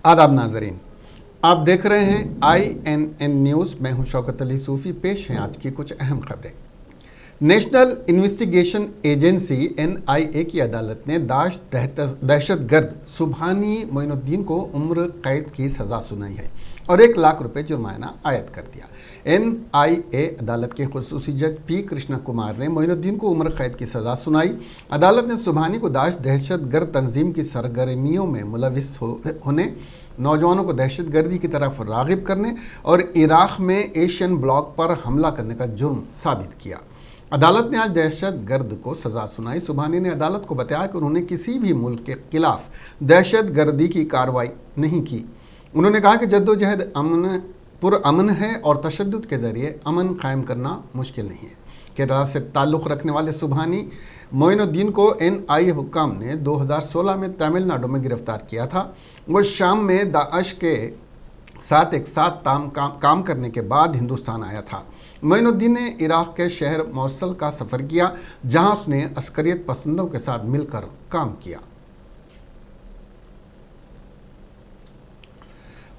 आदाब नाजरीन, आप देख रहे हैं INN न्यूज़। मैं हूं शौकत अली सूफ़ी। पेश हैं आज की कुछ अहम खबरें। नेशनल इन्वेस्टिगेशन एजेंसी NIA की अदालत ने दाश दहशतगर्द सुबहानी मोइनुद्दीन को उम्र कैद की सज़ा सुनाई है और 1 लाख रुपए जुर्माना आयद कर दिया। NIA अदालत के खुसूसी जज P कृष्ण कुमार ने मोइनुद्दीन को उम्र कैद की सज़ा सुनाई। अदालत ने सुबहानी को दाश दहशतगर्द तंजीम की सरगर्मियों में मुलविस होने, नौजवानों को दहशतगर्दी की तरफ रागिब करने और इराक़ में एशियन ब्लॉक पर हमला करने का जुर्म साबित किया। अदालत ने आज दहशतगर्द को सज़ा सुनाई। सुबहानी ने अदालत को बताया कि उन्होंने किसी भी मुल्क के खिलाफ दहशतगर्दी की कार्रवाई नहीं की। उन्होंने कहा कि जद्दोजहद पुरअमन है और तशद्दुद के ज़रिए अमन कायम करना मुश्किल नहीं है। केरला से ताल्लुक़ रखने वाले सुबहानी मोइनुद्दीन को NIA हुक्काम ने 2016 में तमिलनाडु में गिरफ्तार किया था। वो शाम में दाइश के साथ एक साथ काम करने के बाद हिंदुस्तान आया था। मोइनुद्दीन ने इराक़ के शहर मौसल का सफ़र किया, जहां उसने अस्करियत पसंदों के साथ मिलकर काम किया।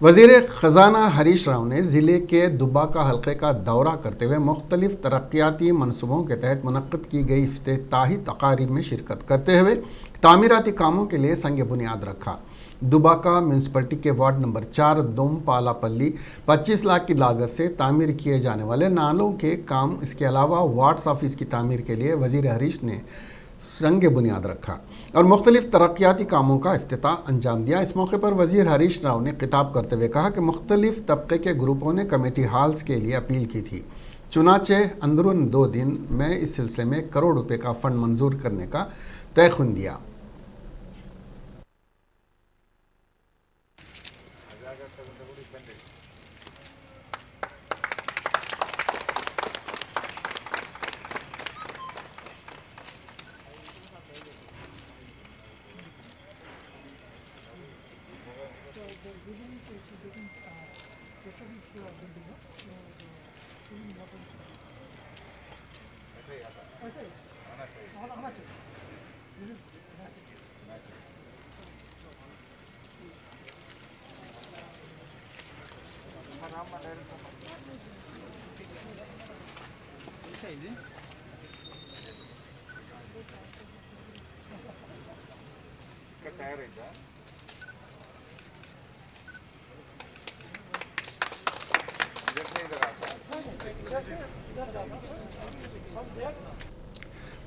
वज़ीर ख़ज़ाना हरीश राव ने ज़िले के दुब्बाका हल्के का दौरा करते हुए मुख्तलिफ तरक्याती मनसूबों के तहत मुनक़्क़िद की गई इफ्तिताही तक़ारीब में शिरकत करते हुए तामीराती कामों के लिए संग बुनियाद रखा। दुब्बाका म्यूनसिपलिटी के वार्ड नंबर 4 दोमपालापल्ली 25 लाख की लागत से तामीर किए जाने वाले नालों के काम, इसके अलावा वार्ड्स ऑफिस की तामीर के लिए वज़ीर हरीश ने संग बुनियाद रखा और मुख्तलिफ तरक्याती कामों का इफ्तिताह अंजाम दिया। इस मौके पर वज़ीर हरीश राव ने खिताब करते हुए कहा कि मुख्तलिफ तबके के ग्रुपों ने कमेटी हॉल्स के लिए अपील की थी, चुनाचे अंदरून 2 दिन में इस सिलसिले में 1 करोड़ रुपये का फ़ंड मंजूर करने का तयख़ुन दिया।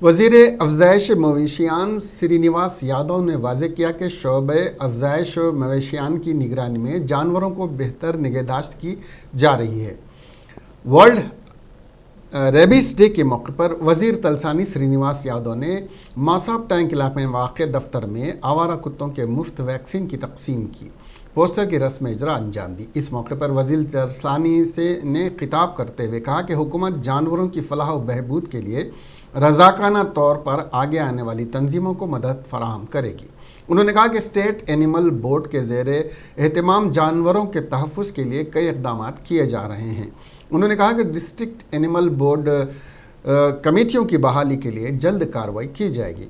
वज़ीर अफ़ज़ाइश मवेशियान श्रीनिवास यादव ने वाज़े किया कि शोबे अफ़ज़ाइश मवेशियान की निगरानी में जानवरों को बेहतर निगहदाश्त की जा रही है। वर्ल्ड रेबीज डे के मौके पर वज़ीर तलसानी श्रीनिवास यादव ने मासाब टैंक इलाके में वाक़ दफ्तर में आवारा कुत्तों के मुफ्त वैक्सीन की तकसीम की पोस्टर की रस्म इजरा अंजाम दी। इस मौके पर वज़ीर तलसानी ने खिताब करते हुए कहा कि हुकूमत जानवरों की फलाह व बहबूद के लिए रज़ाकाना तौर पर आगे आने वाली तंजीमों को मदद फराहम करेगी। उन्होंने कहा कि स्टेट एनिमल बोर्ड के ज़ेरे एहतमाम जानवरों के तहफ़्फ़ुज़ के लिए कई इक़दाम किए जा रहे हैं। उन्होंने कहा कि डिस्ट्रिक्ट एनिमल बोर्ड कमेटियों की बहाली के लिए जल्द कार्रवाई की जाएगी।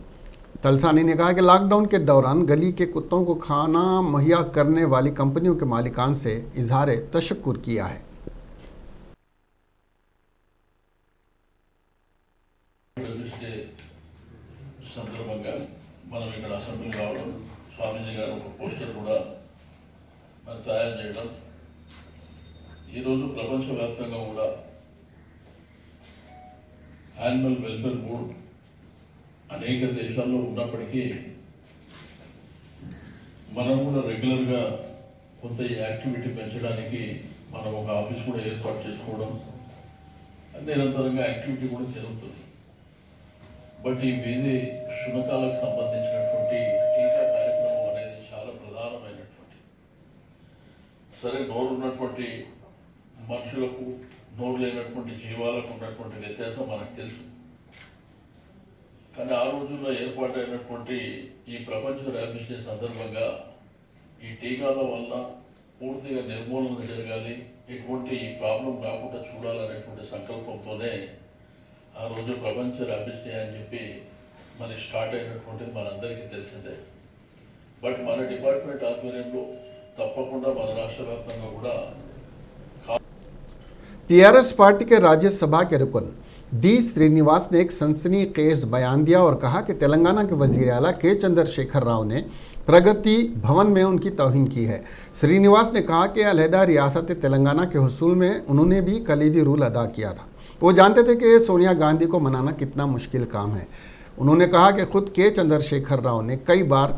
तलसानी ने कहा कि लॉकडाउन के दौरान गली के कुत्तों को खाना मुहैया करने वाली कंपनियों के मालिकान से इजहार तशक्कुर किया है। సందర్భంగా మనం ఇక్కడ అసెంబ్లీ రావడం, స్వామీజీ గారు ఒక పోస్టర్ కూడా మనం తయారు చేయడం, ఈరోజు ప్రపంచవ్యాప్తంగా కూడా యానిమల్ వెల్ఫేర్ బోర్డ్ అనేక దేశాల్లో ఉన్నప్పటికీ మనం కూడా రెగ్యులర్గా కొంత ఈ యాక్టివిటీ పెంచడానికి మనం ఒక ఆఫీస్ కూడా ఏర్పాటు చేసుకోవడం, నిరంతరంగా యాక్టివిటీ కూడా జరుగుతుంది. బట్ ఈ వీధి శునకాలకు సంబంధించినటువంటి టీకా కార్యక్రమం అనేది చాలా ప్రధానమైనటువంటి, సరే నోరు ఉన్నటువంటి మనుషులకు నోరు లేనటువంటి జీవాలకు ఉన్నటువంటి వ్యత్యాసం మనకు తెలుసు. కానీ ఆ రోజుల్లో ఏర్పాటైనటువంటి ఈ ప్రపంచ ర్యాబీస్ డే సందర్భంగా ఈ టీకాల వల్ల పూర్తిగా నిర్మూలన జరగాలి, ఎటువంటి ప్రాబ్లం రాకుండా చూడాలనేటువంటి సంకల్పంతోనే ఆ రోజు ప్రపంచ ర్యాబీస్ డే అని చెప్పి మరి స్టార్ట్ అయినటువంటిది మనందరికీ తెలిసిందే. బట్ మన డిపార్ట్మెంట్ ఆధ్వర్యంలో తప్పకుండా మన రాష్ట్ర వ్యాప్తంగా కూడా टीआरएस पार्टी के राज्यसभा के रुकन डी श्रीनिवास ने एक सनसनीखेज बयान दिया और कहा कि तेलंगाना के वजीर आला के चंद्रशेखर राव ने प्रगति भवन में उनकी तौहीन की है। श्रीनिवास ने कहा कि अलहदा रियासत तेलंगाना के हुसूल में उन्होंने भी कलीदी रोल अदा किया था। वो जानते थे कि सोनिया गांधी को मनाना कितना मुश्किल काम है। उन्होंने कहा कि खुद के चंद्रशेखर राव ने कई बार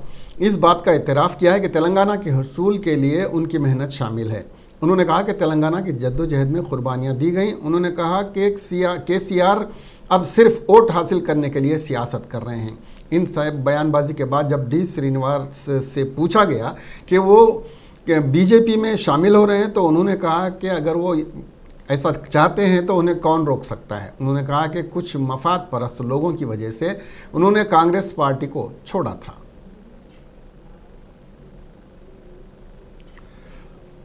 इस बात का इतराफ़ किया है कि तेलंगाना के हुसूल के लिए उनकी मेहनत शामिल है। उन्होंने कहा कि तेलंगाना की जद्दोजहद में कुर्बानियाँ दी गई। उन्होंने कहा कि केसीआर अब सिर्फ वोट हासिल करने के लिए सियासत कर रहे हैं। इन सब बयानबाजी के बाद जब डी श्रीनिवास से पूछा गया कि वो बीजेपी में शामिल हो रहे हैं तो उन्होंने कहा कि अगर वो ऐसा चाहते हैं तो उन्हें कौन रोक सकता है। उन्होंने कहा कि कुछ मफाद परस्त लोगों की वजह से उन्होंने कांग्रेस पार्टी को छोड़ा था।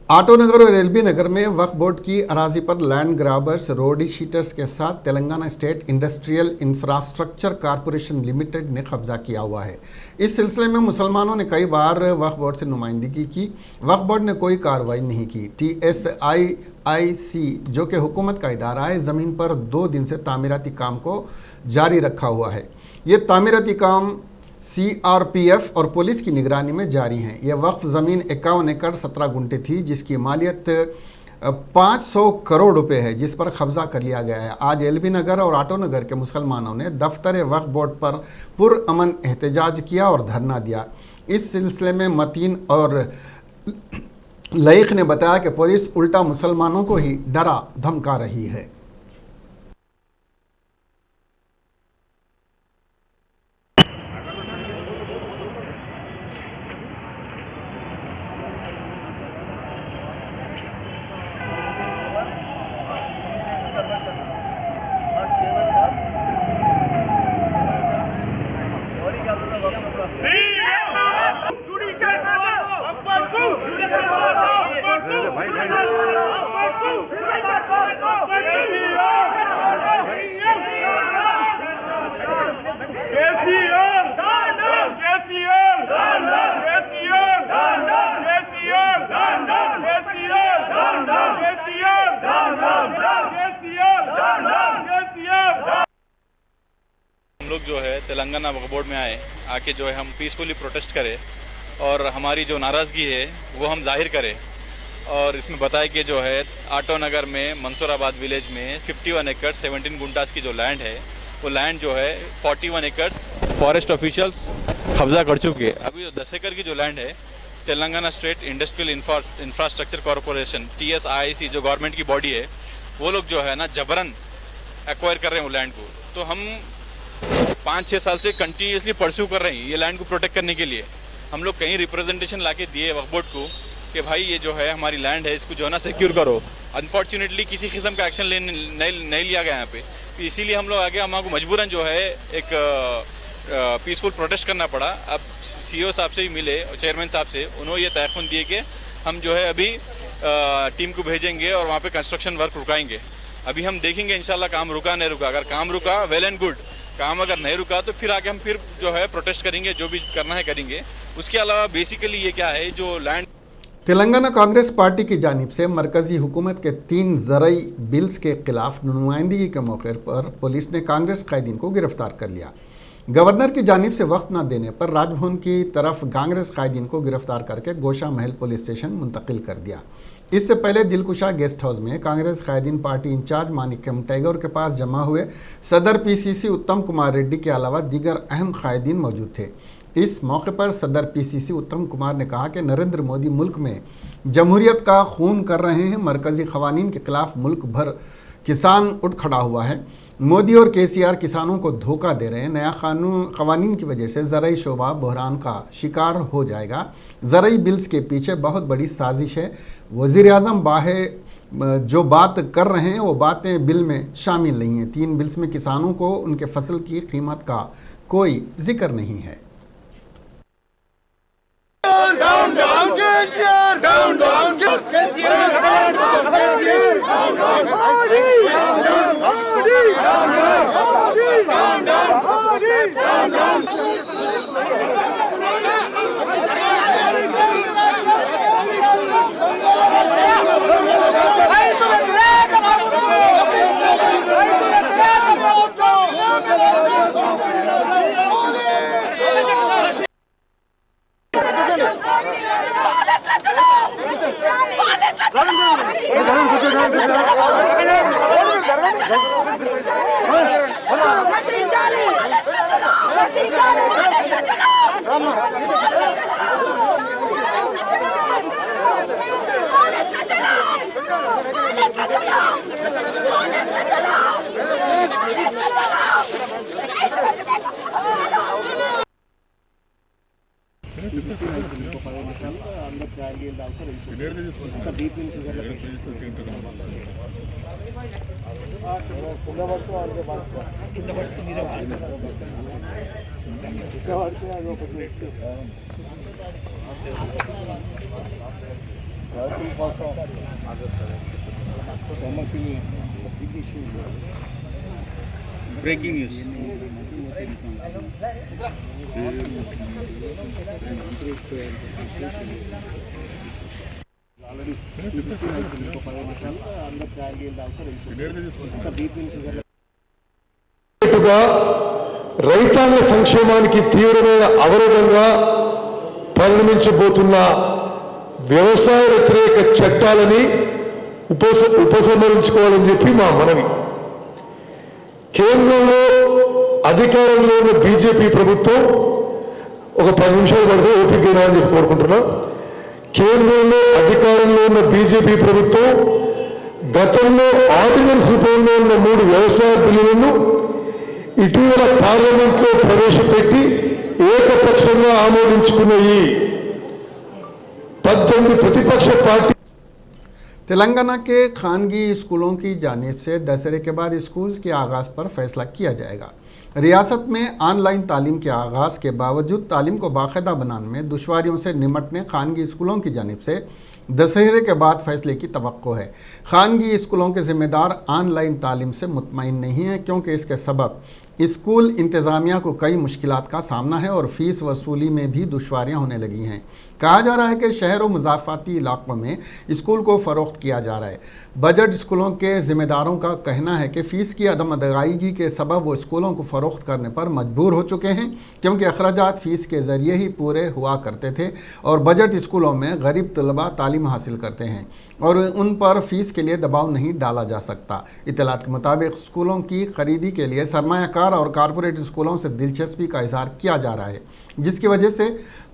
आटो नगर और एलबी नगर में वक्फ बोर्ड की अराजी पर लैंड ग्राबर्स, रोडी शीटर्स के साथ Telangana state industrial infrastructure corporation limited ने कब्जा किया हुआ है। इस सिलसिले में मुसलमानों ने कई बार वक्फ बोर्ड से नुमाइंदगी की। वक्फ बोर्ड ने कोई कार्रवाई नहीं की। TSIIC जो कि हुकूमत का इदारा है, ज़मीन पर 2 दिन से तामीराती काम को जारी रखा हुआ है। ये तामीराती काम CRPF और पुलिस की निगरानी में जारी हैं। यह वक्फ ज़मीन 51 एकड़ 17 गुंठे थी जिसकी मालियत 500 करोड़ रुपए है, जिस पर कब्जा कर लिया गया है। आज एलबी नगर और आटो नगर के मुसलमानों ने दफ्तर वक्फ बोर्ड पर पुरअमन एहतजाज किया और धरना दिया। इस सिलसिले में मतीन और लईक ने बताया कि पुलिस उल्टा मुसलमानों को ही डरा धमका रही है। हम लोग जो है तेलंगाना वक्फ बोर्ड में आके जो है हम पीसफुली प्रोटेस्ट करें और हमारी जो नाराज़गी है वो हम जाहिर करें। और इसमें बताया कि जो है आटो नगर में मंसूराबाद विलेज में 51 एकड़ 17 गुंटास की जो लैंड है वो लैंड जो है 41 एकड़ फॉरेस्ट ऑफिशियल्स कब्जा कर चुके हैं। अभी जो 10 एकड़ की जो लैंड है Telangana state industrial infrastructure corporation TSIIC जो गवर्नमेंट की बॉडी है वो लोग जो है ना जबरन एक्वायर कर रहे हैं वो लैंड को। तो हम 5-6 साल से कंटिन्यूसली परस्यू कर रहे हैं ये लैंड को प्रोटेक्ट करने के लिए। हम लोग कहीं रिप्रेजेंटेशन लाके दिए वक्फ बोर्ड को कि भाई ये जो है हमारी लैंड है इसको जो है ना सिक्योर करो। अनफॉर्चुनेटली किसी किस्म का एक्शन नहीं लिया गया यहाँ पे, इसीलिए हम लोग आगे हमको मजबूरन जो है एक पीसफुल प्रोटेस्ट करना पड़ा। अब CEO साहब से ही मिले और चेयरमैन साहब से, उन्होंने ये तयक़ुन दिए कि हम जो है अभी टीम को भेजेंगे और वहाँ पे कंस्ट्रक्शन वर्क रुकाएंगे। अभी हम देखेंगे इंशाल्लाह काम रुका नहीं रुका। अगर काम रुका वेल एंड गुड, काम अगर नहीं रुका तो फिर आगे हम फिर जो है प्रोटेस्ट करेंगे, जो भी करना है करेंगे। उसके अलावा बेसिकली ये क्या है जो लैंड तेलंगाना कांग्रेस पार्टी की जानिब से मरकजी हुकूमत के 3 ज़रई बिल्स के खिलाफ नुमाइंदगी के मौके पर पुलिस ने कांग्रेस कायदीन को गिरफ्तार कर लिया। गवर्नर की जानिब से वक्त न देने पर राजभवन की तरफ कांग्रेस कायदीन को गिरफ्तार करके गोशा महल पुलिस स्टेशन मुंतकिल कर दिया। इससे पहले दिलकुशा गेस्ट हाउस में कांग्रेस कायदीन पार्टी इंचार्ज मानिक्यम टैगोर के पास जमा हुए सदर PCC उत्तम कुमार रेड्डी के अलावा दीगर अहम कायदीन मौजूद थे। इस मौके पर सदर PCC उत्तम कुमार ने कहा कि नरेंद्र मोदी मुल्क में जमहूरियत का खून कर रहे हैं। मरकजी क़वानीन के खिलाफ मुल्क भर किसान उठ खड़ा हुआ है। मोदी और KCR किसानों को धोखा दे रहे हैं। नया क़वानीन की वजह से ज़रई शोबा बहरान का शिकार हो जाएगा। ज़रई बिल्स के पीछे बहुत बड़ी साजिश है। वज़ीर-ए-आज़म बाहे जो बात कर रहे हैं वो बातें बिल में शामिल नहीं हैं। 3 बिल्स में किसानों को उनके फसल की कीमत का कोई जिक्र नहीं है। Down, down, KCR! Down, down, KCR! Down, down, KCR! Down, down, Modi! Down, down, Modi! Down, down, Modi! Down, down, Modi! Down, down, breaking news. రైతాంగ సంక్షేమానికి తీవ్రమైన అవరోధంగా పరిణమించబోతున్న వ్యవసాయ వ్యతిరేక చట్టాలని ఉపసంహరించుకోవాలని చెప్పి మా మనవి. కేంద్రంలో అధికారంలో ఉన్న బీజేపీ ప్రభుత్వం ఒక 10 నిమిషాలు పడితే ఓపిక అని చెప్పి కోరుకుంటున్నాం. కేంద్రంలో అధికారంలో ఉన్న బీజేపీ ప్రభుత్వం గతంలో ఆర్డినెన్స్ రూపంలో ఉన్న 3 వ్యవసాయ బిల్లులను ఇటీవల పార్లమెంట్లో ప్రవేశపెట్టి ఏకపక్షంగా ఆమోదించుకున్న ఈ 18 प्रतिपक्ष पार्टी। तेलंगाना के खानगी स्कूलों की जानिब से दशहरे के बाद स्कूल के आगाज़ पर फैसला किया जाएगा। रियासत में ऑनलाइन तालीम के आगाज़ के बावजूद तालीम को बाकायदा बनाने में दुश्वारियों से निमटने खानगी स्कूलों की जानिब से दशहरे के बाद फैसले की तवक्को है। खानगी स्कूलों के जिम्मेदार ऑनलाइन तालीम से मुतमईन नहीं हैं, क्योंकि इसके सबब स्कूल इंतज़ामिया को कई मुश्किलात का सामना है और फीस वसूली में भी दुश्वारियां होने लगी हैं। कहा जा रहा है कि शहरों मुज़ाफ़ाती इलाकों में स्कूल को फ़रोख्त किया जा रहा है। बजट स्कूलों के ज़िम्मेदारों का कहना है कि फ़ीस की अदम अदायगी के सबब वो स्कूलों को फ़रोख्त करने पर मजबूर हो चुके हैं, क्योंकि अखराजात फ़ीस के ज़रिए ही पूरे हुआ करते थे और बजट स्कूलों में गरीब तलबा तालीम हासिल करते हैं और उन पर फ़ीस के लिए दबाव नहीं डाला जा सकता। इत्तलात के मुताबिक स्कूलों की खरीदी के लिए सरमायाकार और कारपोरेट स्कूलों से दिलचस्पी का इजहार किया जा रहा है, जिसकी वजह से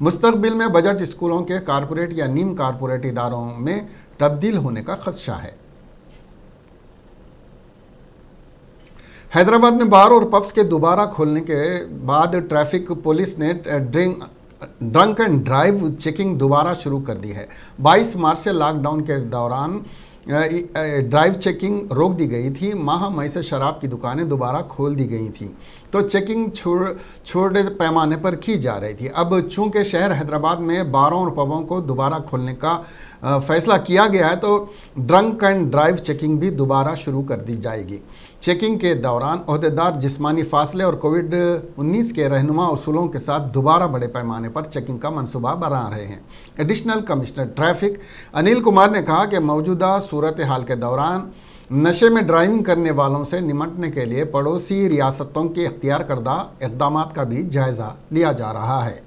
मुस्तकबिल में बजट स्कूलों के कारपोरेट या नीम कारपोरेट इदारों में तब्दील होने का खदशा है। हैदराबाद में बार और पब्स के दोबारा खोलने के बाद ट्रैफिक पुलिस ने ड्रंक एंड ड्राइव चेकिंग दोबारा शुरू कर दी है। 22 मार्च से लॉकडाउन के दौरान ड्राइव चेकिंग रोक दी गई थी। माह मई से शराब की दुकानें दोबारा खोल दी गई थी, तो चेकिंग छोटे पैमाने पर की जा रही थी। अब चूंकि शहर हैदराबाद में बारों और पबों को दोबारा खोलने का फैसला किया गया है, तो ड्रंक एंड ड्राइव चेकिंग भी दोबारा शुरू कर दी जाएगी। चेकिंग के दौरान ओहदेदार जिस्मानी फासले और कोविड-19 के रहनुमा उसूलों के साथ दोबारा बड़े पैमाने पर चेकिंग का मंसूबा बना रहे हैं। Additional commissioner traffic Anil Kumar ने कहा कि मौजूदा सूरत हाल के दौरान नशे में ड्राइविंग करने वालों से निमटने के लिए पड़ोसी रियासतों के इख्तियार करदा इक़दामात का भी जायज़ा लिया जा रहा है।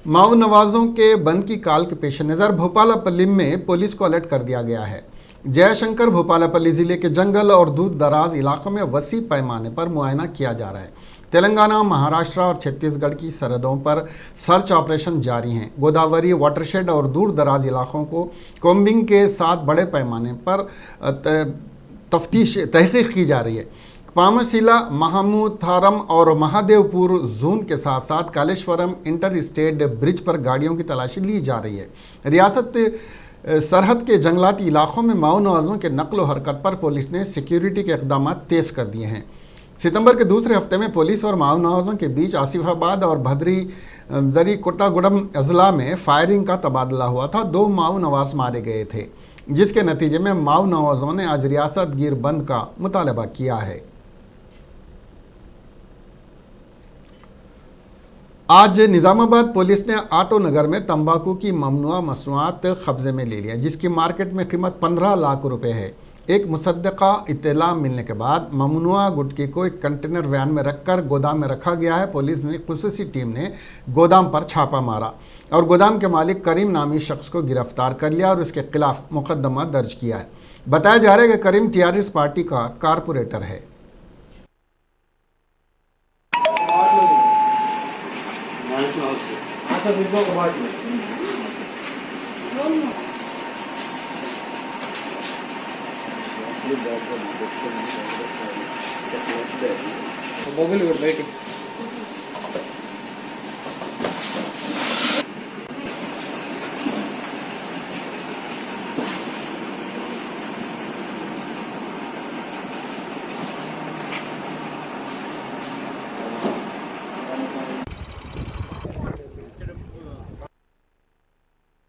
माओ नवाजों के बंद की काल के पेश नज़र भोपालपल्ली में पुलिस को अलर्ट कर दिया गया है। जयशंकर भोपालपल्ली ज़िले के जंगल और दूर दराज इलाकों में वसी पैमाने पर मुआयना किया जा रहा है। तेलंगाना, महाराष्ट्र और छत्तीसगढ़ की सरहदों पर सर्च ऑपरेशन जारी हैं। गोदावरी वाटरशेड और दूर दराज इलाकों को कोम्बिंग के साथ बड़े पैमाने पर तहकीक की जा रही है। पामशिला, महामूथारम और महादेवपुर जोन के साथ साथ कालेश्वरम इंटर स्टेट ब्रिज पर गाड़ियों की तलाशी ली जा रही है। रियासत सरहद के जंगलाती इलाकों में माओ नवाजों के नकलो हरकत पर पुलिस ने सिक्योरिटी के इकदाम तेज कर दिए हैं। सितंबर के दूसरे हफ्ते में पुलिस और माओ नवाजों के बीच आसिफाबाद और भद्री कोट्टागुडम अजला में फायरिंग का तबादला हुआ था। 2 माओ नवाज मारे गए थे, जिसके नतीजे में माओ नवाजों ने आज रियासत गिर बंद का मुतालबा किया है। आज निज़ामाबाद पुलिस ने आटो नगर में तंबाकू की ममनुआ मसनूआत कब्जे में ले लिया, जिसकी मार्केट में कीमत 15 लाख रुपए है। एक मुसद्दका इत्तला मिलने के बाद ममनुआ गुटके को एक कंटेनर वैन में रखकर गोदाम में रखा गया है। पुलिस ने खुसूसी टीम ने गोदाम पर छापा मारा और गोदाम के मालिक करीम नामी शख्स को गिरफ्तार कर लिया और उसके खिलाफ मुकदमा दर्ज किया है। बताया जा रहा है कि करीम टीआरएस पार्टी का कारपोरेटर है।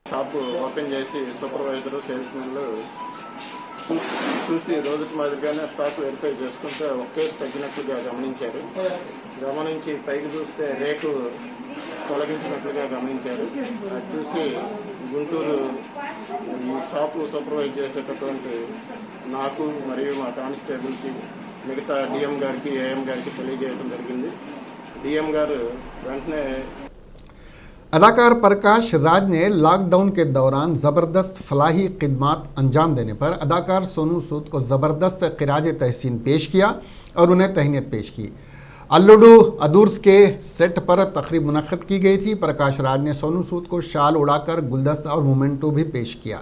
షాప్ ఓపెన్ చేసి సూపర్వైజర్ సేల్స్మెన్లు చూసి రోజుకి మాదిరిగానే స్టాక్ వెరిఫై చేసుకుంటే ఒక కేసు తగ్గినట్లుగా గమనించి పైకి చూస్తే రేటు తొలగించినట్లుగా గమనించారు. అది చూసి గుంటూరు ఈ షాపు సూపర్వైజ్ చేసేటటువంటి నాకు మరియు మా కానిస్టేబుల్కి మిగతా డిఎం గారికి ఏఎం గారికి తెలియజేయడం జరిగింది. డిఎం గారు వెంటనే अदाकार प्रकाश राज ने लॉकडाउन के दौरान ज़बरदस्त फलाही खिदमात अंजाम देने पर अदाकार सोनू सूद को ज़बरदस्त खिराज तहसीन पेश किया और उन्हें तहनीत पेश की। अल्लुडू अदूर्स के सेट पर तकरीब मुनक़्क़द की गई थी। प्रकाश राज ने सोनू सूद को शाल उड़ाकर गुलदस्ता और मोमेंटो भी पेश किया।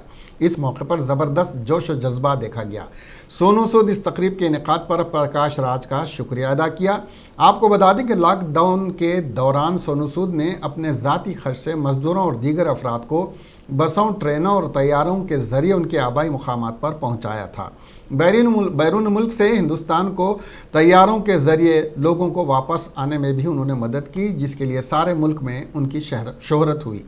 इस मौके पर ज़बरदस्त जोश और जज्बा देखा गया। सोनू सूद इस तकरीब के इनेकाद पर प्रकाश राज का शुक्रिया अदा किया। आपको बता दें कि लॉकडाउन के दौरान सोनू सूद ने अपने ज़ाती खर्च से मज़दूरों और दीगर अफराद को बसों, ट्रेनों और तैयारों के ज़रिए उनके आबाई मुकामात पर पहुँचाया था। बैरून मुल्क से हिंदुस्तान को तैयारों के ज़रिए लोगों को वापस आने में भी उन्होंने मदद की, जिसके लिए सारे मुल्क में उनकी शोहरत हुई।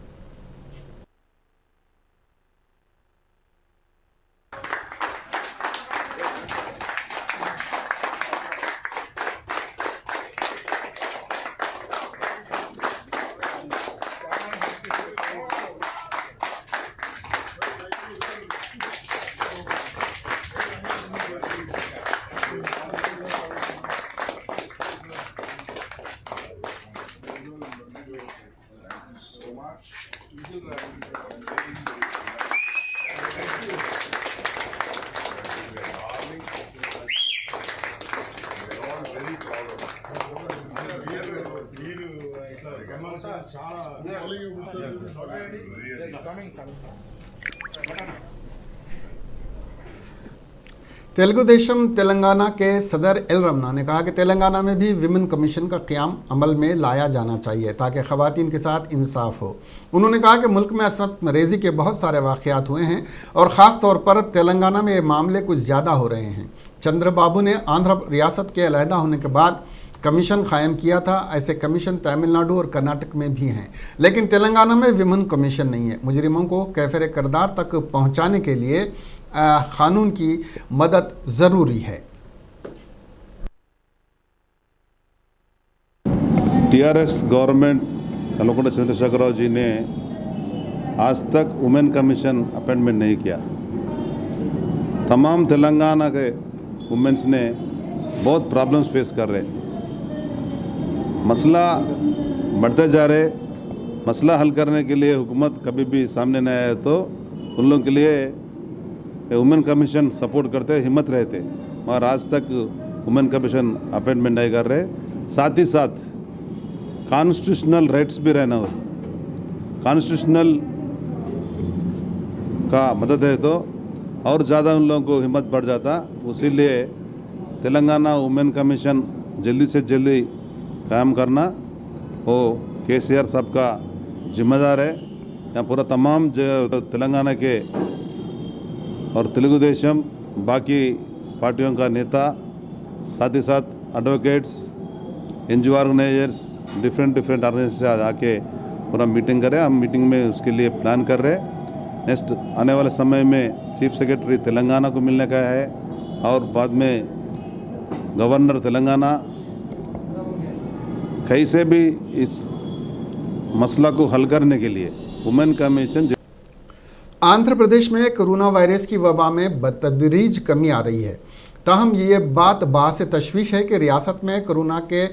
तेलुगु देशम तेलंगाना के सदर एल रमना ने कहा कि तेलंगाना में भी विमेन कमीशन का क़याम अमल में लाया जाना चाहिए ताकि ख़वातीन के साथ इंसाफ हो। उन्होंने कहा कि मुल्क में असमत रेज़ी के बहुत सारे वाक़यात हुए हैं और ख़ास तौर पर तेलंगाना में ये मामले कुछ ज़्यादा हो रहे हैं। चंद्रबाबू ने आंध्र रियासत के अलहदा होने के बाद कमीशन कायम किया था। ऐसे कमीशन तमिलनाडु और कर्नाटक में भी हैं, लेकिन तेलंगाना में विमेन कमीशन नहीं है। मुजरिमों को कैफिर किरदार तक पहुँचाने के लिए कानून की मदद ज़रूरी है। टीआरएस गवर्नमेंट कल्वकुंट्ला चंद्रशेखर राव जी ने आज तक वुमेन कमीशन अपॉइंटमेंट नहीं किया। तमाम तेलंगाना के वुमेन्स ने बहुत प्रॉब्लम्स फेस कर रहे, मसला बढ़ते जा रहे। मसला हल करने के लिए हुकूमत कभी भी सामने न आए तो उन लोगों के लिए वुमेन कमीशन सपोर्ट करते, हिम्मत रहते, मगर आज तक वुमेन कमीशन अपॉइंटमेंट नहीं कर रहे। साथ ही साथ कॉन्स्टिट्यूशनल राइट्स भी रहना हो, कॉन्स्टिट्यूशनल का मदद है तो और ज़्यादा उन लोगों को हिम्मत बढ़ जाता। उसीलिए तेलंगाना वुमेन कमीशन जल्दी से जल्दी कायम करना वो केसीआर साहब का जिम्मेदार है। यहाँ पूरा तमाम तेलंगाना के और तेलुगु देशम बाकी पार्टियों का नेता, साथ ही साथ advocates, NGO organisers, different organisation आके पूरा मीटिंग करें। हम मीटिंग में उसके लिए प्लान कर रहे हैं। नेक्स्ट आने वाले समय में चीफ सेक्रेटरी तेलंगाना को मिलने का है और बाद में गवर्नर तेलंगाना कैसे भी इस मसला को हल करने के लिए वुमेन कमीशन। आंध्र प्रदेश में कोरोना वायरस की वबा में बतदरीज कमी आ रही है। ताहम ये बात बासे तशवीश है कि रियासत में कोरोना के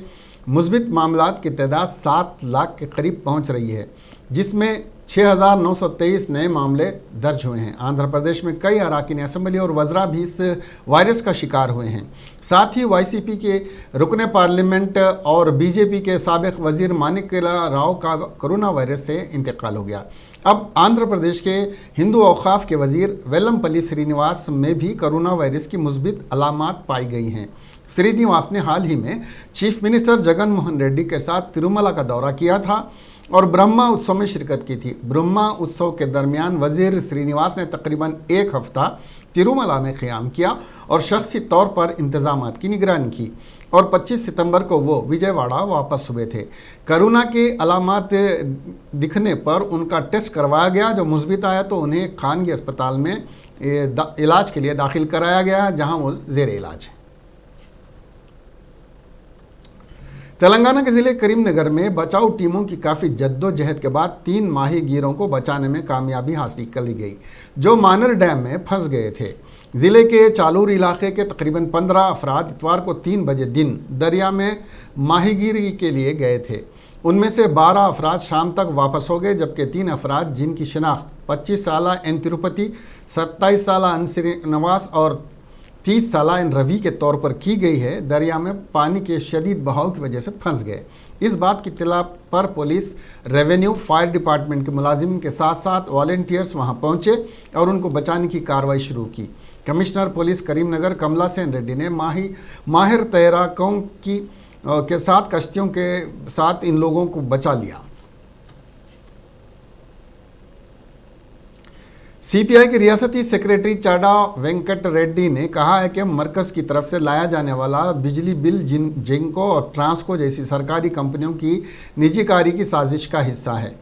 मुस्बित मामलात की तादाद 7 लाख के करीब पहुंच रही है, जिसमें 6,923 नए मामले दर्ज हुए हैं। आंध्र प्रदेश में कई अराकीन असेंबली और वज़रा भी इस वायरस का शिकार हुए हैं। साथ ही YCP के रुकने पार्लियामेंट और BJP के साबिक वज़ीर मानिकला राव का कोरोना वायरस से इंतकाल हो गया। अब आंध्र प्रदेश के हिंदू औकाफ के वज़ीर वेलमपल्ली श्रीनिवास में भी कोरोना वायरस की मुस्बित अलामात पाई गई हैं। श्रीनिवास ने हाल ही में चीफ मिनिस्टर जगन मोहन रेड्डी के साथ तिरुमला का दौरा किया था और ब्रह्मा उत्सव में शिरकत की थी। ब्रह्मा उत्सव के दरमियान वज़ीर श्रीनिवास ने तकरीबन 1 हफ्ता तिरुमला में क़याम किया और शख्सी तौर पर इंतज़ामात की निगरानी की और 25 सितंबर को वो विजयवाड़ा वापस हुए थे। कोरोना के अलामात दिखने पर उनका टेस्ट करवाया गया। जो मुस्बित आया तो उन्हें खानगी अस्पताल में इलाज के लिए दाखिल कराया गया, जहां वो ज़ेर इलाज है। तेलंगाना के ज़िले करीमनगर में बचाव टीमों की काफ़ी जद्दोजहद के बाद 3 माहीगीरों को बचाने में कामयाबी हासिल कर ली गई, जो मानर डैम में फंस गए थे। ज़िले के चालूर इलाके के तकरीबन 15 अफराद इतवार को 3 बजे दिन दरिया में माहीगीरी के लिए गए थे। उनमें से 12 अफराद शाम तक वापस हो गए, जबकि 3 अफराद जिनकी शिनाख्त 25 साला एन तिरुपति, 27 साला एन श्रीनिवास और 30 साला एन रवि के तौर पर की गई है, दरिया में पानी के शदीद बहाव की वजह से फंस गए। इस बात की इत्तला पर पुलिस, रेवेन्यू, फायर डिपार्टमेंट के मुलाजिम के साथ साथ वॉलंटियर्स वहां पहुंचे और उनको बचाने की कार्रवाई शुरू की। कमिश्नर पुलिस करीमनगर कमला सेन रेड्डी ने माहिर तैराकों के साथ कश्तियों के साथ इन लोगों को बचा लिया। CPI के रियासती सेक्रेटरी चाडा वेंकट रेड्डी ने कहा है कि मरकज़ की तरफ से लाया जाने वाला बिजली बिल जिंको और ट्रांसको जैसी सरकारी कंपनियों की निजीकारी की साजिश का हिस्सा है।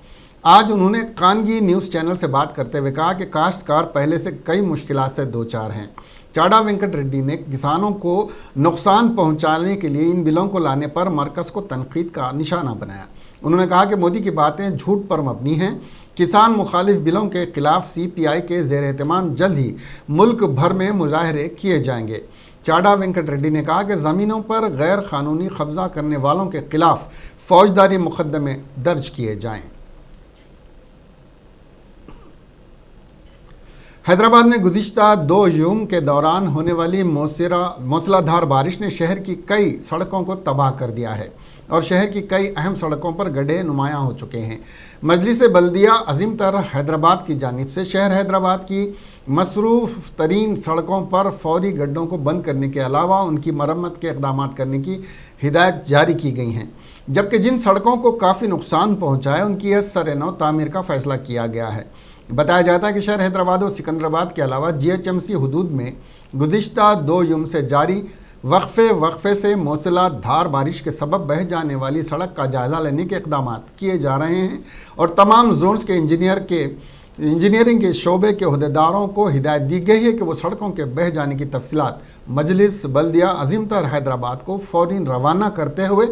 आज उन्होंने कानगी न्यूज़ चैनल से बात करते हुए कहा कि काश्तकार पहले से कई मुश्किलात से दो चार हैं। चाडा वेंकट रेड्डी ने किसानों को नुकसान पहुंचाने के लिए इन बिलों को लाने पर मरकज़ को तनकीद का निशाना बनाया। उन्होंने कहा कि मोदी की बातें झूठ पर मबनी हैं। किसान मुखालिफ बिलों के खिलाफ CPI के ज़ेर एहतमाम जल्द ही मुल्क भर में मुजाहरे किए जाएंगे। चाडा वेंकट रेड्डी ने कहा कि ज़मीनों पर गैर कानूनी कब्जा करने वालों के खिलाफ फौजदारी मुकदमे दर्ज किए जाएं। हैदराबाद में गुज़िश्ता 2 यूम के दौरान होने वाली मूसलाधार बारिश ने शहर की कई सड़कों को तबाह कर दिया है और शहर की कई अहम सड़कों पर गड्ढे नुमायां हो चुके हैं। मजलिस बल्दिया अजीम तर हैदराबाद की जानिब से शहर हैदराबाद की मसरूफ़ तरीन सड़कों पर फौरी गड्ढों को बंद करने के अलावा उनकी मरम्मत के इक़दाम करने की हिदायत जारी की गई हैं, जबकि जिन सड़कों को काफ़ी नुकसान पहुँचा है उनकी सर-ए-नौ तामीर का फ़ैसला किया गया है। बताया जाता है कि शहर हैदराबाद और सिकंदराबाद के अलावा GHMC हुदूद में गुज़िश्ता 2 यूम से जारी वक्फे से मूसलाधार बारिश के सबब बह जाने वाली सड़क का जायज़ा लेने के इक़दाम किए जा रहे हैं और तमाम जोन्स के इंजीनियरिंग के शोबे के अहदेदारों को हिदायत दी गई है कि वो सड़कों के बह जाने की तफसीलात मजलिस बल्दिया अजीम तर हैदराबाद को फ़ौरन रवाना करते हुए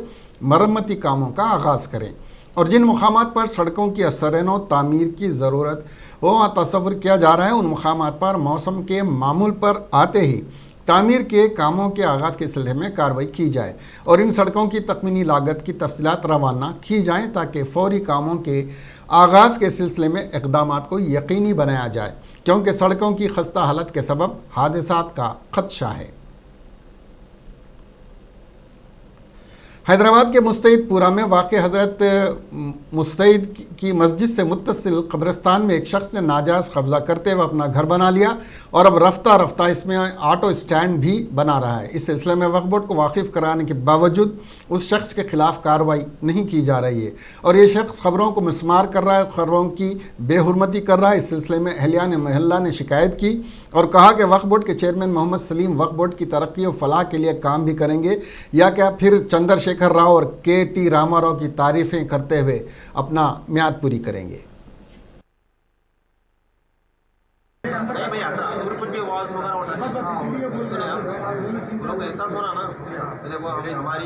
मरम्मती कामों का आगाज़ करें और जिन मकामात पर सड़कों की असर-ए-नौ तामीर की ज़रूरत हो तस्वुर किया जा रहा है उन मकामात पर मौसम के मामूल पर आते ही तामीर के कामों के आगाज़ के सिलसिले में कार्रवाई की जाए और इन सड़कों की तखमीनी लागत की तफसीलात रवाना की जाएँ ताकि फौरी कामों के आगाज़ के सिलसिले में इक़दामात को यकीनी बनाया जाए, क्योंकि सड़कों की खस्ता हालत के सबब हादसात का खदशा है। हैदराबाद के मुस्तैदपुरा में वाक़ हज़रत मुस्तैद की मस्जिद से मुत्तसिल कब्रिस्तान में एक शख्स ने नाजायज़ कब्ज़ा करते हुए अपना घर बना लिया और अब रफ्ता रफ्ता इसमें ऑटो स्टैंड भी बना रहा है। इस सिलसिले में वक्फ बोर्ड को वाकिफ़ कराने के बावजूद उस शख्स के खिलाफ कार्रवाई नहीं की जा रही है और ये शख्स खबरों को मिसमार कर रहा है, खबरों की बेहुरमती कर रहा है। इस सिलसिले में अहलियान महल्ला ने शिकायत की और कहा कि वक्फ बोर्ड के चेयरमैन मोहम्मद सलीम वक्फ बोर्ड की तरक्की और फलाह के लिए काम भी करेंगे या क्या फिर चंद्रशेखर राव और के.टी. रामाराव की तारीफ़ें करते हुए अपना म्याद पूरी करेंगे। वॉल्स वगैरह एहसास हो रहा ना, देखो हमें हमारी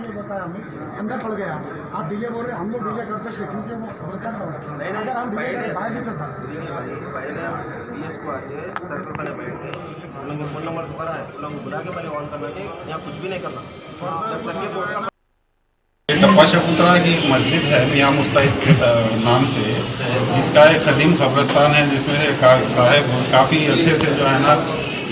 बताया हमें अंदर पड़ गया। आप डीजे बोल रहे, हम लोग डीजे कर सकते क्योंकि वो अगर हम बाहर नहीं चलता। पहले बीएस को आके सर्कल पर बैठ के उन लोगों को फोन नंबर से भरा है, उन लोगों को बुला के पहले ऑन करना कि यहाँ कुछ भी नहीं करना जब तक ये बोर्ड का टप्पा शकुतरा की एक मस्जिद है मियाँ मुस्तैद के नाम से, जिसका एक कदीम कब्रिस्तान है जिसमें साहब काफ़ी अच्छे से जो है ना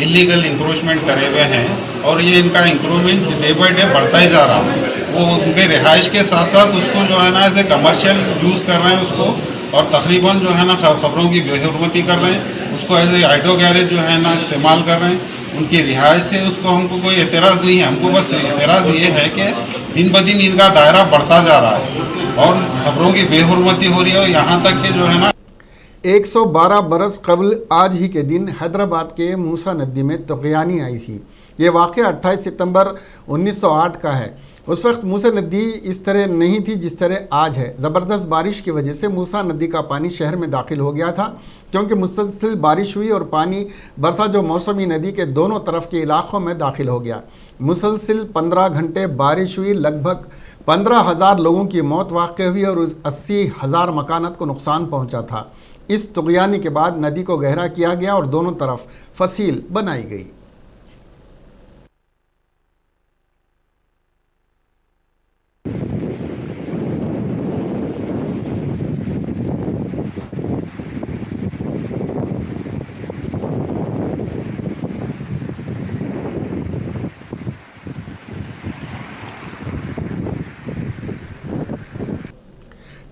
इलीगल इंक्रोचमेंट करे हुए हैं और ये इनका इंक्रोचमेंट डे बाई डे बढ़ता ही जा रहा है। वो उनके रिहाइश के साथ साथ उसको जो है ना एज ए कमर्शियल यूज़ कर रहे हैं उसको, और तकरीबन जो है ना खबरों की बेहुरमती कर रहे हैं उसको एज ए ऑटो गैरेज जो है ना इस्तेमाल कर रहे हैं। उनकी रिहाइश से उसको हमको कोई एतराज़ नहीं है, हमको बस एतराज़ ये है कि दिन ब दिन इनका दायरा बढ़ता जा रहा है और खबरों की बेहुरमती हो रही है और यहाँ तक कि जो है ना 112 बरस कबल आज ही के दिन हैदराबाद के मूसा नदी में तुग़यानी आई थी। ये वाक़या 28 सितंबर 1908 का है। उस वक्त मूसा नदी इस तरह नहीं थी जिस तरह आज है। ज़बरदस्त बारिश की वजह से मूसा नदी का पानी शहर में दाखिल हो गया था। क्योंकि मुसलसल बारिश हुई और पानी बरसा जो मौसमी नदी के दोनों तरफ के इलाक़ों में दाखिल हो गया। मुसलसल 15 घंटे बारिश हुई, लगभग 15,000 लोगों की मौत वाक़ हुई और 80,000 मकानात को नुकसान पहुँचा था। इस तुग़यानी के बाद नदी को गहरा किया गया और दोनों तरफ फसील बनाई गई।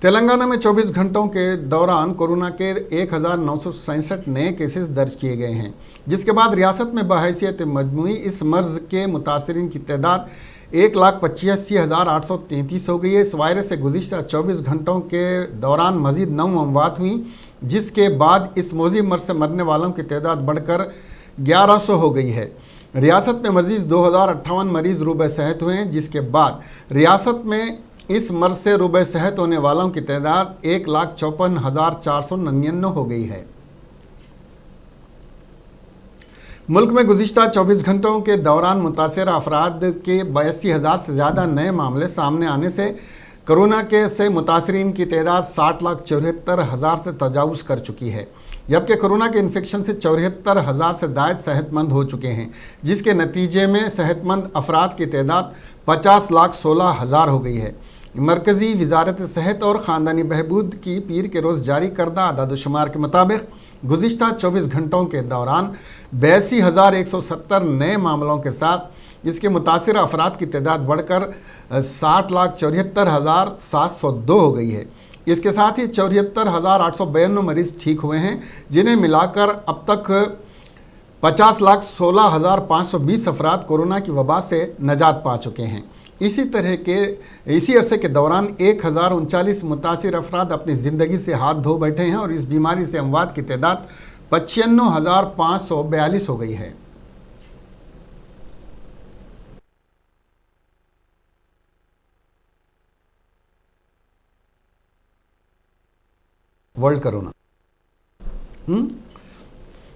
तेलंगाना में 24 घंटों के दौरान कोरोना के 1967 नए केसेस दर्ज किए गए हैं, जिसके बाद रियासत में बहैसियत मजमूई इस मर्ज़ के मुतासरीन की तादाद 1,85,833 हो गई है। इस वायरस से गुज़िश्ता 24 घंटों के दौरान मज़ीद 9 अमवात हुई, जिसके बाद इस मोज़ी मर्ज़ से मरने वालों की तादाद बढ़कर 1100 हो गई है। रियासत में मज़ीद 2,058 मरीज़ रूबे सेहत हुए हैं, जिसके बाद रियासत में इस मर्ज़ से रूबे सेहत होने वालों की तादाद 1,54,499 हो गई है। मुल्क में गुज़िश्ता 24 घंटों के दौरान मुतासर अफराद के 82,000 से ज़्यादा नए मामले सामने आने से कोरोना के से मुतासरीन की तादाद 60,74,000 से तजावुज़ कर चुकी है, जबकि कोरोना के इन्फेक्शन से 74,000 से ज़ायद सेहतमंद हो चुके हैं, जिसके नतीजे में सेहतमंद अफराद की तादाद 50,16,000 हो गई है। मरकज़ी वज़ारत सेहत और ख़ानदानी बहबूद की पीर के रोज़ जारी करदा आदाद-ओ-शुमार के मुताबिक गुज़िश्ता 24 घंटों के दौरान 82,170 नए मामलों के साथ इसके मुतासिर अफराद की तादाद बढ़कर 60,74,702 हो गई है। इसके साथ ही 74,892 मरीज़ ठीक हुए हैं, जिन्हें मिलाकर अब तक 50,16,520 अफराद कोरोना की वबा से नजात पा चुके हैं। इसी अरसे के दौरान 1,039 मुतासिर अफराद अपनी ज़िंदगी से हाथ धो बैठे हैं और इस बीमारी से अमवात की तादाद 95,542 हो गई है। वर्ल्ड कोरोना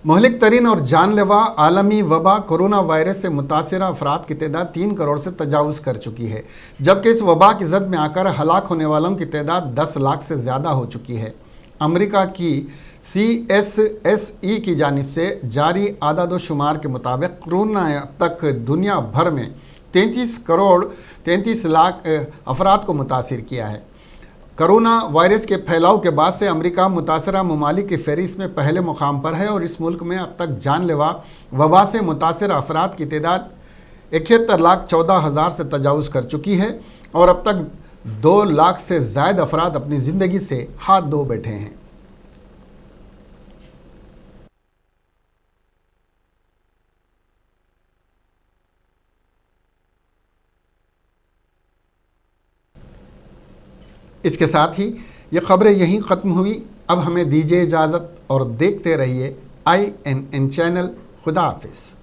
महलिक तरीन और जानलेवा आलमी वबा कोरोना वायरस से मुतासर अफराद की तादाद 3 करोड़ से तजावुज़ कर चुकी है, जबकि इस वबा की जद में आकर हलाक होने वालों की तादाद 10 लाख से ज़्यादा हो चुकी है। अमेरिका की CSSE की जानिब से जारी आदाद-ओ-शुमार के मुताबिक कोरोना तक दुनिया भर में 33 करोड़ 33 लाख अफराद को मुतासिर किया है। कोरोना वायरस के फैलाव के बाद से अमेरिका मुतासरा ममालिक की फहरिस्त में पहले मुकाम पर है और इस मुल्क में अब तक जानलेवा वबा से मुतासर अफराद की तादाद 71,14,000 से तजावुज़ कर चुकी है और अब तक 2 लाख से ज़ायद अफराद अपनी ज़िंदगी से हाथ धो बैठे हैं। इसके साथ ही ये खबरें यहीं ख़त्म हुई। अब हमें दीजिए इजाज़त और देखते रहिए INN चैनल। खुदा हाफिज़।